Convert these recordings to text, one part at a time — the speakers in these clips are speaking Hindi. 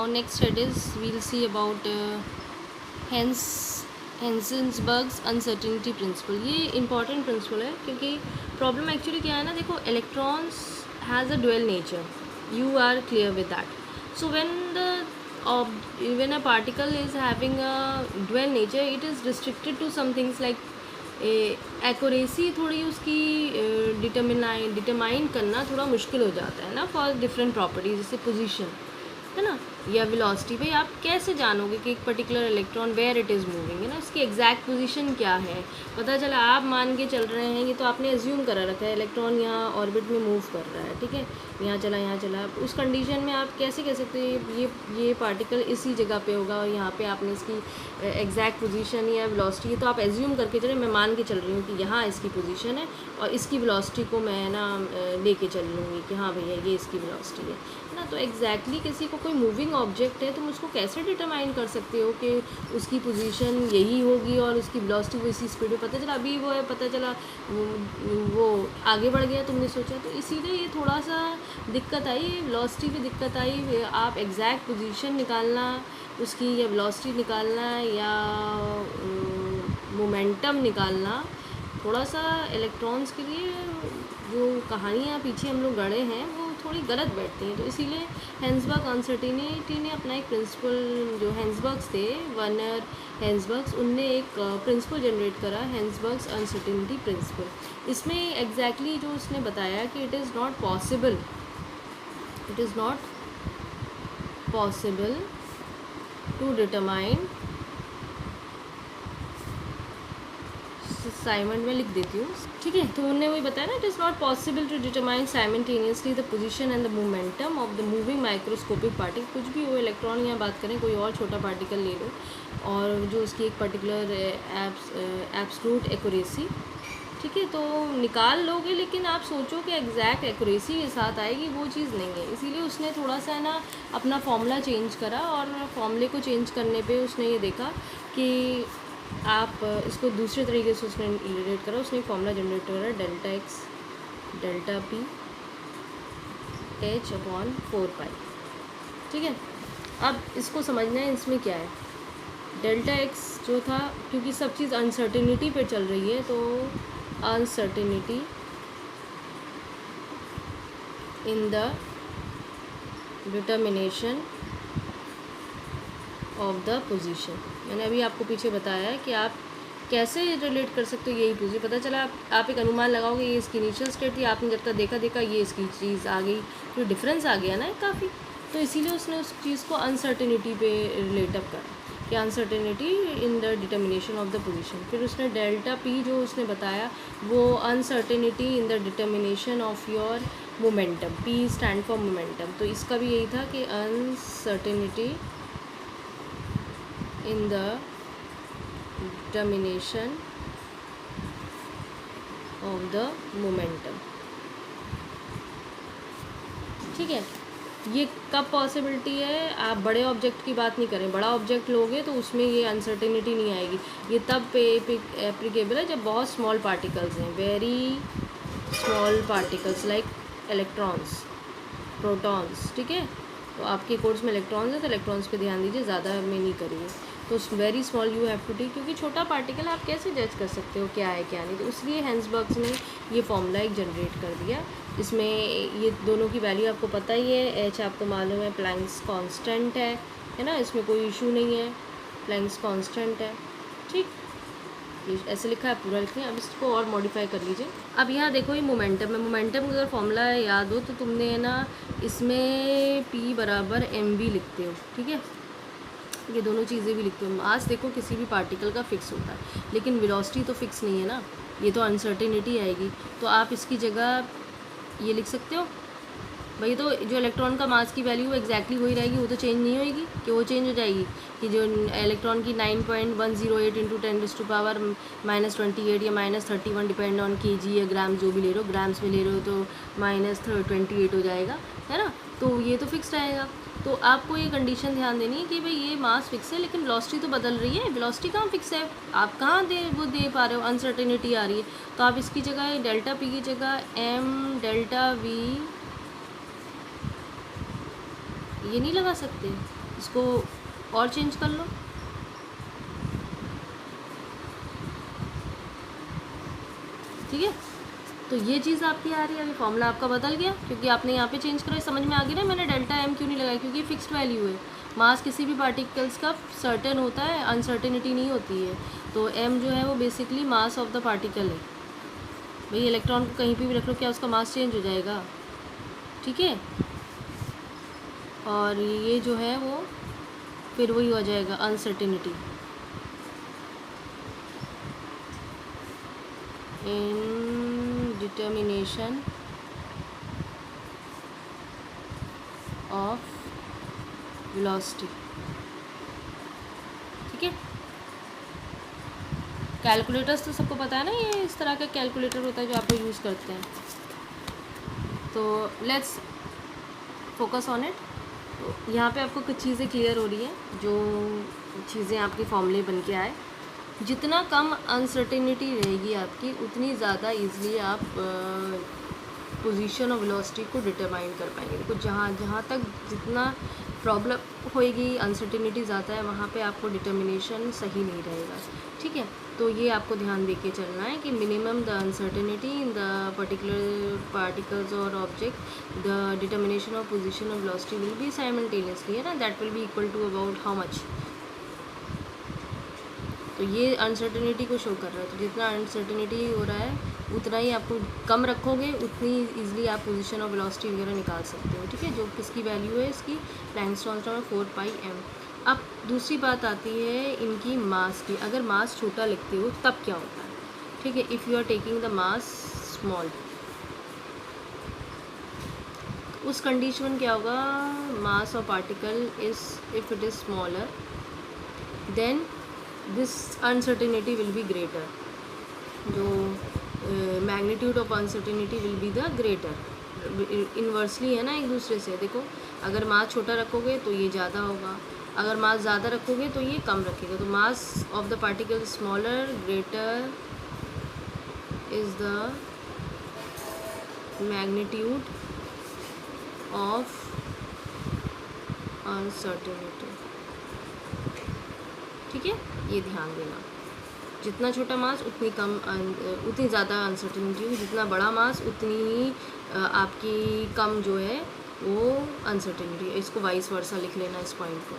Now next it is we'll see about Heisenberg's uncertainty principle. ये इंपॉर्टेंट प्रिंसिपल है क्योंकि प्रॉब्लम एक्चुअली क्या है ना, देखो electrons has a dual nature, you are clear with that. So when a particle is having a dual nature, it is restricted to some things like accuracy थोड़ी उसकी डिटरमाइन करना थोड़ा मुश्किल हो जाता है ना फॉर डिफरेंट प्रॉपर्टीज, जैसे पोजीशन है ना या वेलोसिटी. भाई आप कैसे जानोगे कि एक particular electron where it is moving, है ना, उसकी एग्जैक्ट पोजीशन क्या है. पता चला आप मान के चल रहे हैं, ये तो आपने एज्यूम करा रखा है इलेक्ट्रॉन यहाँ ऑर्बिट में मूव कर रहा है, ठीक है, यहाँ चला. उस कंडीशन में आप कैसे कह सकते हैं ये पार्टिकल इसी जगह पे होगा और यहाँ पे आपने इसकी एग्जैक्ट पोजीशन या वेलोसिटी, तो आप एज्यूम करके चले, मैं मान के चल रही हूँ कि यहाँ इसकी पोजीशन है और इसकी वेलोसिटी को मैं ना लेके चल लूँगी कि हाँ भैया ये इसकी वेलोसिटी है ना. तो एग्जैक्टली किसी को कोई मूविंग ऑब्जेक्ट है, तुम उसको कैसे डिटरमाइन कर सकते हो कि उसकी पोजीशन यही होगी और उसकी वेलोसिटी वो इसी स्पीड में, पता चला अभी वो है, पता चला वो आगे बढ़ गया, तुमने सोचा. तो इसीलिए ये थोड़ा सा दिक्कत आई, वेलोसिटी पे दिक्कत आई. आप एग्जैक्ट पोजीशन निकालना उसकी या वेलोसिटी निकालना या मोमेंटम निकालना थोड़ा सा इलेक्ट्रॉन्स के लिए जो कहानियाँ पीछे हम लोग गढ़े हैं वो थोड़ी गलत बैठती हैं. तो इसीलिए हेंसबर्ग अनसर्टिनिटी ने अपना एक प्रिंसिपल, जो हेंसबर्ग्स थे, वर्नर हेंसबर्ग्स, उनने एक प्रिंसिपल जनरेट करा, हेंसबर्ग्स अनसर्टिनिटी प्रिंसिपल. इसमें एग्जैक्टली जो उसने बताया कि it is not possible to determine, साइमन में लिख देती हूँ, ठीक है. तो उन्होंने वही बताया ना, it is not possible to determine simultaneously the position and the momentum of the moving microscopic particle. कुछ भी हो, इलेक्ट्रॉन यहाँ बात करें, कोई और छोटा पार्टिकल ले लो और जो उसकी एक पर्टिकुलर एब्सोल्यूट एक्यूरेसी, ठीक है, तो निकाल लोगे, लेकिन आप सोचो कि एग्जैक्ट एक्यूरेसी के साथ आएगी, वो चीज़ नहीं है. इसीलिए उसने थोड़ा सा ना अपना फॉर्मूला चेंज करा और फॉर्मूले को चेंज करने पे उसने ये देखा कि आप इसको दूसरे तरीके से उसने रिलेट करा. उसने फॉर्मूला जनरेट करा, delta x delta P H upon 4 पाई, ठीक है. अब इसको समझना है इसमें क्या है. डेल्टा एक्स जो था, क्योंकि सब चीज़ अनसर्टिनिटी पे चल रही है, तो uncertainty in the determination of the position. मैंने अभी आपको पीछे बताया है कि आप कैसे रिलेट कर सकते हो यही पोजीशन. पता चला आप एक अनुमान लगाओगे ये इसकी इनिशियल स्टेट थी, आपने जब तक देखा ये इसकी चीज़ आ गई, तो डिफरेंस आ गया ना काफ़ी. तो इसीलिए उसने उस चीज़ को अनसर्टिनिटी पे रिलेट अप करा कि uncertainty in the determination of the position. फिर उसने डेल्टा पी जो उसने बताया वो uncertainty in the determination of your momentum. P stand for momentum. तो इसका भी यही था कि uncertainty in the determination of the momentum, ठीक है. ये कब पॉसिबिलिटी है, आप बड़े ऑब्जेक्ट की बात नहीं करें. बड़ा ऑब्जेक्ट लोगे तो उसमें ये अनसर्टिनिटी नहीं आएगी. ये तब एप्लीकेबल है जब बहुत स्मॉल पार्टिकल्स हैं, very small particles like electrons, protons, ठीक है. तो आपके कोर्स में इलेक्ट्रॉन्स है तो इलेक्ट्रॉन्स पे ध्यान दीजिए, ज़्यादा में नहीं करिए. तो very small you have to take, क्योंकि छोटा पार्टिकल आप कैसे जज कर सकते हो क्या है क्या नहीं. तो इसलिए हेंसबर्ग्स ने ये फॉर्मूला एक जनरेट कर दिया. इसमें ये दोनों की वैल्यू आपको पता ही है. एच आपको मालूम है प्लैंक्स कांस्टेंट है ना, इसमें कोई इशू नहीं है, प्लैंक्स कांस्टेंट है, ठीक. ऐसे लिखा है, पूरा लिखें. अब इसको और मॉडिफाई कर लीजिए. अब यहाँ देखो ये मोमेंटम है. मोमेंटम का अगर फॉर्मूला याद हो तो तुमने है ना इसमें P बराबर mv लिखते हो, ठीक है. ये दोनों चीज़ें भी लिखते हो. मास देखो किसी भी पार्टिकल का फिक्स होता है, लेकिन वेलोसिटी तो फिक्स नहीं है ना, ये तो अनसर्टिनिटी आएगी. तो आप इसकी जगह ये लिख सकते हो भाई, तो जो इलेक्ट्रॉन का मास की वैल्यू एग्जैक्टली वही रहेगी, वो तो चेंज नहीं होएगी. कि वो चेंज हो जाएगी कि जो इलेक्ट्रॉन की 9.108 इंटू 10⁻⁻28 या -31 डिपेंड ऑन kg या ग्राम, जो भी ले रहे हो, ग्राम्स में ले रहे हो तो -28 हो जाएगा, है ना. तो ये तो फिक्स रहेगा. तो आपको ये कंडीशन ध्यान देनी है कि भाई ये मास फिक्स है लेकिन वेलोसिटी तो बदल रही है. वेलोसिटी कहाँ फिक्स है, आप कहाँ दे पा रहे हो, अनसर्टेनिटी आ रही है. तो आप इसकी जगह डेल्टा पी की जगह m डेल्टा v ये नहीं लगा सकते. इसको और चेंज कर लो। ठीक है, तो ये चीज़ आपकी आ रही है। अभी फॉर्मूला आपका बदल गया क्योंकि आपने यहाँ पे चेंज करा। समझ में आ गया ना मैंने डेल्टा एम क्यों नहीं लगाया, क्योंकि ये फिक्स्ड वैल्यू है। मास किसी भी पार्टिकल्स का सर्टेन होता है, अनसर्टेनिटी नहीं होती है। तो एम जो है वो basically mass of the particle है। भाई इलेक्ट्रॉन को कहीं पे भी रख लो, क्या उसका मास चेंज हो जाएगा? ठीक है, और ये जो है वो फिर वही हो जाएगा uncertainty in determination of velocity. ठीक है, कैलकुलेटर्स तो सबको पता है ना, ये इस तरह का कैलकुलेटर होता है जो आप लोग यूज़ करते हैं। तो लेट्स फोकस ऑन इट। तो यहाँ पे आपको कुछ चीज़ें क्लियर हो रही है, जो चीज़ें आपके फॉर्मूले बन के आए। जितना कम अनसर्टेनिटी रहेगी आपकी, उतनी ज़्यादा इजीली आप पोजीशन और वेलोसिटी को डिटरमाइन कर पाएंगे। देखो जहाँ तक जितना प्रॉब्लम होएगी, अनसर्टेनिटी ज़्यादा है, वहाँ पे आपको डिटर्मिनेशन सही नहीं रहेगा। ठीक है, तो ये आपको ध्यान दे के चलना है कि minimum the uncertainty in the particular particles और object, the determination of position और वेलोसिटी विल बी साइमल्टेनियसली, है ना, that will be equal to about how much. तो ये अनसर्टेनिटी को शो कर रहा है। तो जितना अनसर्टेनिटी हो रहा है उतना ही आपको कम रखोगे, उतनी इजीली आप पोजीशन और वेलोसिटी वगैरह निकाल सकते हो। ठीक है, जो किसकी वैल्यू है इसकी, प्लैंक्स कांस्टेंट 4πm। अब दूसरी बात आती है इनकी मास की। अगर मास छोटा लिखते हो तब क्या होता है? ठीक है, if you are taking the mass small, उस कंडीशन में क्या होगा, mass of particle is if it is smaller than this uncertainty will be greater. जो magnitude of uncertainty will be the greater. Inversely है ना एक दूसरे से। देखो, अगर मास छोटा रखोगे तो ये ज़्यादा होगा, अगर मास ज़्यादा रखोगे तो ये कम रखेगा। तो mass of the particle smaller, greater is the magnitude of uncertainty. ठीक है, ये ध्यान देना। जितना छोटा मास उतनी ज़्यादा अनसर्टेनिटी होगी, जितना बड़ा मास उतनी ही आपकी कम जो है वो अनसर्टेनिटी है। इसको वाइस वर्सा लिख लेना इस पॉइंट को।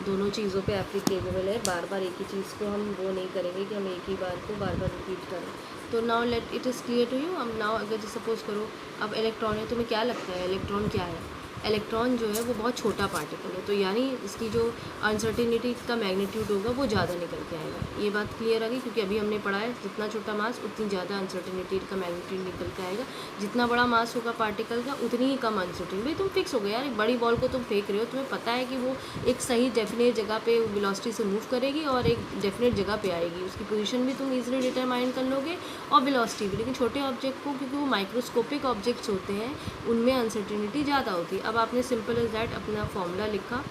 दोनों चीज़ों पे एप्लीकेबल है। बार बार एक ही चीज़ को हम वो नहीं करेंगे कि हम एक ही बार को बार बार रिपीट करें। तो now let it is clear to you. अब नाउ अगर सपोज करो अब इलेक्ट्रॉन है, तुम्हें क्या लगता है इलेक्ट्रॉन क्या है? इलेक्ट्रॉन जो है वो बहुत छोटा पार्टिकल है, तो यानी इसकी जो अनसर्टेनिटी का मैग्नीट्यूड होगा वो ज़्यादा निकल के आएगा। ये बात क्लियर आ गई, क्योंकि अभी हमने पढ़ा है जितना छोटा मास उतनी ज़्यादा अनसर्टेनिटी का मैग्नीट्यूड निकल के आएगा। जितना बड़ा मास होगा पार्टिकल का उतनी ही कम अनसर्टेनिटी। भाई तुम फिक्स हो गए यार, एक बड़ी बॉल को तुम फेंक रहे हो, तुम्हें पता है कि वो एक सही डेफिनेट जगह पे वेलोसिटी से मूव करेगी और एक डेफिनेट जगह पे आएगी। उसकी पोजीशन भी तुम इजीली डिटरमाइन कर लोगे और वेलोसिटी भी। लेकिन छोटे ऑब्जेक्ट को, क्योंकि वो माइक्रोस्कोपिक ऑब्जेक्ट्स होते हैं, उनमें अनसर्टेनिटी ज़्यादा होती है। अब आपने सिंपल एज दैट अपना फॉर्मूला लिखा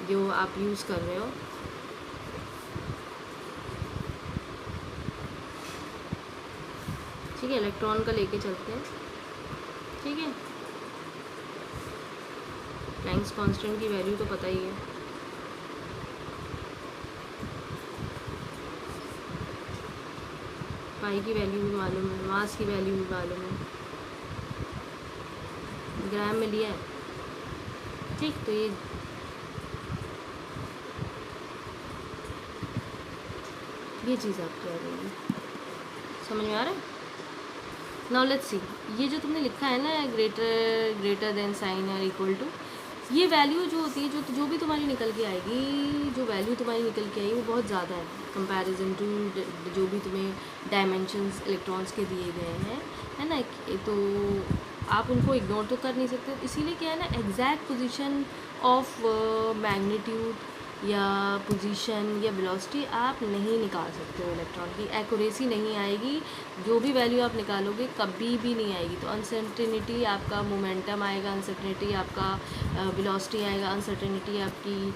जो आप यूज़ कर रहे हो। ठीक है, इलेक्ट्रॉन का लेके चलते हैं। ठीक है, प्लैंक्स कांस्टेंट की वैल्यू तो पता ही है। पाई की वैल्यू भी मालूम है, मास की वैल्यू भी मालूम है, ग्राम में लिया है। ठीक, तो ये चीज़ आपकी आ गई, समझ में आ रहा है? नाउ लेट्स सी, ये जो तुमने लिखा है ना, ग्रेटर देन साइन और इक्वल टू, ये वैल्यू जो होती है, जो भी तुम्हारी निकल के आएगी, जो वैल्यू तुम्हारी निकल के आएगी वो बहुत ज़्यादा है कंपैरिजन टू जो भी तुम्हें डायमेंशंस इलेक्ट्रॉन्स के दिए गए हैं, है ना। तो आप उनको इग्नोर तो कर नहीं सकते। इसीलिए क्या है ना, एग्जैक्ट पोजीशन ऑफ मैग्नीट्यूड या पोजीशन या वेलोसिटी आप नहीं निकाल सकते हो। इलेक्ट्रॉन की एक्यूरेसी नहीं आएगी, जो भी वैल्यू आप निकालोगे कभी भी नहीं आएगी। तो अनसर्टेनिटी आपका मोमेंटम आएगा, अनसर्टेनिटी आपका वेलोसिटी आएगा, अनसर्टेनिटी आपकी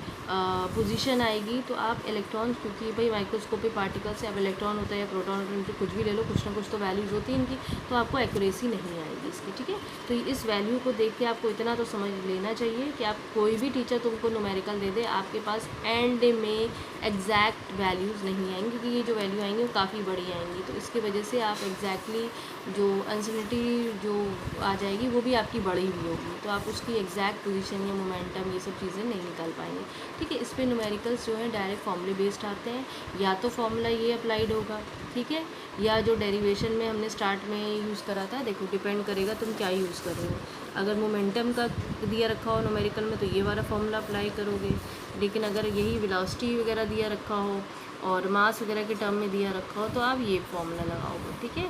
पोजीशन आएगी। तो आप इलेक्ट्रॉन, क्योंकि भाई माइक्रोस्कोपिक पार्टिकल्स है, अब इलेक्ट्रॉन होता है या प्रोटॉन होता है, कुछ भी ले लो, कुछ ना कुछ तो वैल्यूज़ होती है इनकी, तो आपको एक्यूरेसी नहीं आएगी इसकी, ठीक है। तो इस वैल्यू को देख के आपको इतना तो समझ लेना चाहिए कि आप कोई भी टीचर तुमको न्यूमेरिकल दे दे, आपके पास एंड में एग्जैक्ट वैल्यूज़ नहीं आएंगी, क्योंकि ये जो वैल्यू आएंगी वो काफ़ी बड़ी आएंगी। तो इसकी वजह से आप एग्जैक्टली जो अनसर्टेनिटी जो आ जाएगी वो भी आपकी बड़ी भी होगी, तो आप उसकी एग्जैक्ट पोजीशन या मोमेंटम ये सब चीज़ें नहीं निकाल पाएंगे, ठीक है। इस पर न्यूमेरिकल्स जो है डायरेक्ट फॉर्मूले बेस्ड आते हैं, या तो फॉर्मूला ये अप्लाइड होगा, ठीक है, या जो डेरिवेशन में हमने स्टार्ट में यूज़ करा था, देखो डिपेंड करेगा तुम क्या यूज़ कर रहे हो। अगर मोमेंटम का दिया रखा हो न्यूमेरिकल में तो ये वाला फॉर्मूला अप्लाई करोगे, लेकिन अगर यही वेलोसिटी वगैरह दिया रखा हो और मास वगैरह के टर्म में दिया रखा हो तो आप ये फॉर्मूला लगाओगे, ठीक है।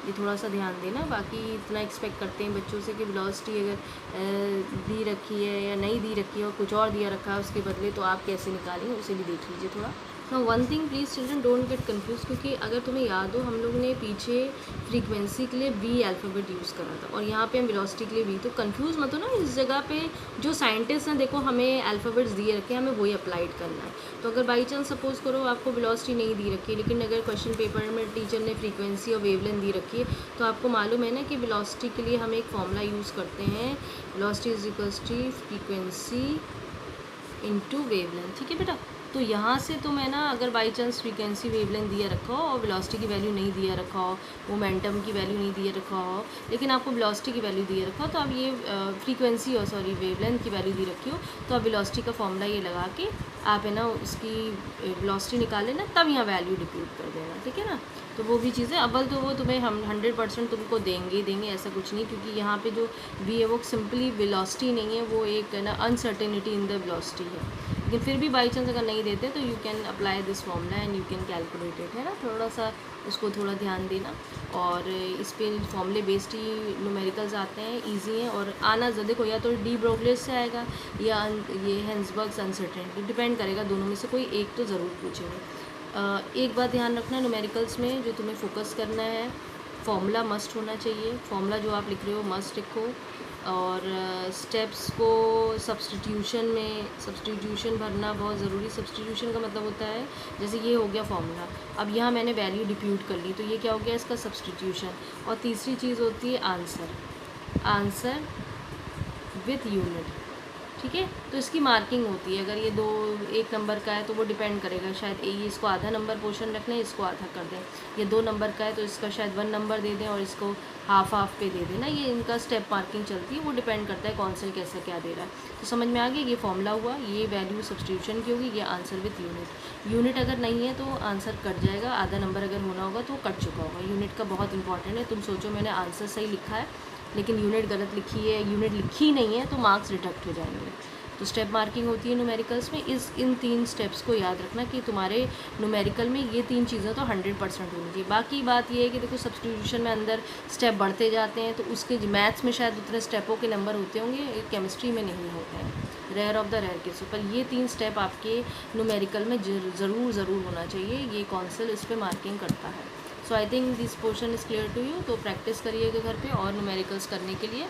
ये थोड़ा सा ध्यान देना, बाकी इतना एक्सपेक्ट करते हैं बच्चों से कि वेलोसिटी अगर दी रखी है या नहीं दी रखी है और कुछ और दिया रखा है उसके बदले, तो आप कैसे निकालेंगे उसे भी देख लीजिए थोड़ा। No one thing please children don't get confuse, क्योंकि अगर तुम्हें याद हो हम लोग ने पीछे फ्रीक्वेंसी के लिए वी अल्फ़ाबेट यूज़ करा था और यहाँ पे हम वेलोसिटी के लिए वी, तो कंफ्यूज मत हो ना। इस जगह पे जो साइंटिस्ट हैं देखो हमें अल्फ़ाबेट्स दिए रखे हैं, हमें वही अप्लाइड करना है। तो अगर बाई चांस सपोज़ करो आपको वेलोसिटी नहीं दी रखी है, लेकिन अगर क्वेश्चन पेपर में टीचर ने फ्रीक्वेंसी और वेवलेंथ दी रखी है, तो आपको मालूम है ना कि वेलोसिटी के लिए हम एक फॉर्मूला यूज़ करते हैं, velocity is equals to frequency into wavelength, ठीक है बेटा। तो यहाँ से तो मैं ना, अगर बाई चांस फ्रीक्वेंसी वेवलेंथ दिया रखा हो और वेलोसिटी की वैल्यू नहीं दिया रखा हो, मोमेंटम की वैल्यू नहीं दिया रखा हो, लेकिन आपको वेलोसिटी की वैल्यू दिया रखा हो, तो आप ये फ्रीक्वेंसी और सॉरी वेवलेंथ की वैल्यू दी रखी हो, तो आप वेलोसिटी का फॉर्मूला ये लगा के आप है ना उसकी वेलोसिटी निकाल लेना, तब यहाँ वैल्यू डिप्यूट कर देना, ठीक है ना। तो वो भी चीज़ें अव्वल तो वो तुम्हें हम 100% तुमको देंगे ऐसा कुछ नहीं, क्योंकि यहाँ पे जो वी है वो सिंपली वेलोसिटी नहीं है, वो एक है ना अनसर्टेनिटी इन द वेलोसिटी है। लेकिन फिर भी बाई चांस अगर नहीं देते तो you can apply this formula and you can calculate it, है ना। थोड़ा सा उसको थोड़ा ध्यान देना, और इस पर फॉर्मूले बेस्ड ही न्यूमेरिकल्स आते हैं, ईजी हैं और आना देखो या तो डी ब्रोगलियस से आएगा या ये हेंसबर्ग्स अनसर्टेनिटी, डिपेंड करेगा, दोनों में से कोई एक तो ज़रूर पूछेंगे। एक बात ध्यान रखना न्यूमेरिकल्स में जो तुम्हें फोकस करना है, फॉर्मूला मस्ट होना चाहिए, फॉर्मूला जो आप लिख रहे हो मस्ट लिखो, और स्टेप्स को सब्स्टिट्यूशन भरना बहुत ज़रूरी। सब्स्टिट्यूशन का मतलब होता है जैसे ये हो गया फॉर्मूला, अब यहाँ मैंने वैल्यू डिप्यूट कर ली, तो ये क्या हो गया इसका सब्स्टिट्यूशन। और तीसरी चीज़ होती है आंसर विथ यूनिट, ठीक है। तो इसकी मार्किंग होती है, अगर ये एक नंबर का है तो वो डिपेंड करेगा, शायद ये इसको आधा नंबर पोर्शन रख लें, इसको आधा कर दें। ये 2 नंबर का है तो इसका शायद 1 नंबर दे दें और इसको हाफ पे दे देना। ये इनका स्टेप मार्किंग चलती है, वो डिपेंड करता है कौन से कैसा क्या दे रहा है। तो समझ में आ गया, ये फॉर्मूला हुआ, ये वैल्यू सब्स्टिट्यूशन की होगी, ये आंसर विथ यूनिट अगर नहीं है तो आंसर कट जाएगा, आधा नंबर अगर होना होगा तो वो कट चुका होगा। यूनिट का बहुत इंपॉर्टेंट है। तुम सोचो मैंने आंसर सही लिखा है लेकिन यूनिट गलत लिखी है, यूनिट लिखी नहीं है, तो मार्क्स डिडक्ट हो जाएंगे। तो स्टेप मार्किंग होती है न्यूमेरिकल्स में। इन 3 स्टेप्स को याद रखना कि तुम्हारे न्यूमेरिकल में ये 3 चीज़ें तो 100% होनी चाहिए। बाकी बात ये है कि देखो सब्स्टिट्यूशन में अंदर स्टेप बढ़ते जाते हैं, तो उसके मैथ्स में शायद उतने स्टेपों के नंबर होते होंगे, केमिस्ट्री में नहीं होते हैं, rare of the rare case. पर ये 3 स्टेप आपके न्यूमेरिकल में ज़रूर होना चाहिए, ये कौंसिल इस पर मार्किंग करता है। So I think this portion is clear to you. तो प्रैक्टिस करिएगा घर पे और न्यूमेरिकल्स करने के लिए